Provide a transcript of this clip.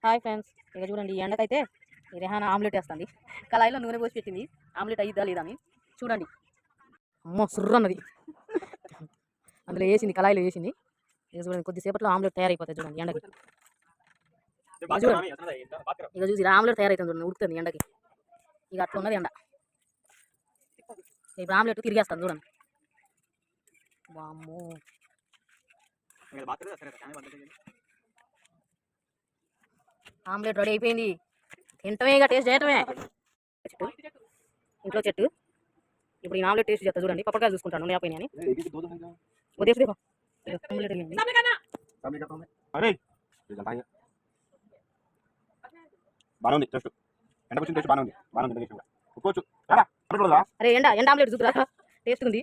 Hi friends, ఇక చూడండి ఈ ఎండకైతే రెహానా ఆమ్లెట్ వేస్తుంది. కళాయిలో నూనె పోసి పెట్టింది. ఆమ్లెట్ అయ్యిద్దా లేదా అని చూడండి. అమ్మో సుర్రు అన్నది. అందులో వేసింది, కళాయిలో వేసింది. ఇక చూడండి కొద్దిసేపట్లో ఆమ్లెట్ తయారైపోతుంది. చూడండి ఎండకి. చూడండి ఇక చూసి ఆమ్లెట్ తయారైతుంది. చూడండి ఉడుకుతుంది ఎండకి. ఇక అట్లా ఉన్నది ఎండ. ఇప్పుడు ఆమ్లెట్ తిరిగేస్తాను చూడండి. వామ్మో ఆమ్లెట్ రెడీ అయిపోయింది. తింటమే ఇక టేస్ట్ చేయటమే. చెట్టు ఇంట్లో చెట్టు. ఇప్పుడు ఈ ఆమ్లెట్ టేస్ట్ చేస్తా చూడండి. పప్పకాయ చూసుకుంటాను లేకపోయినా అని. ఉదయం ఆమ్లెట్ వెళ్ళింది. అరే ఎండ ఎండ ఆమ్లెట్ చూపురా, టేస్ట్ ఉంది.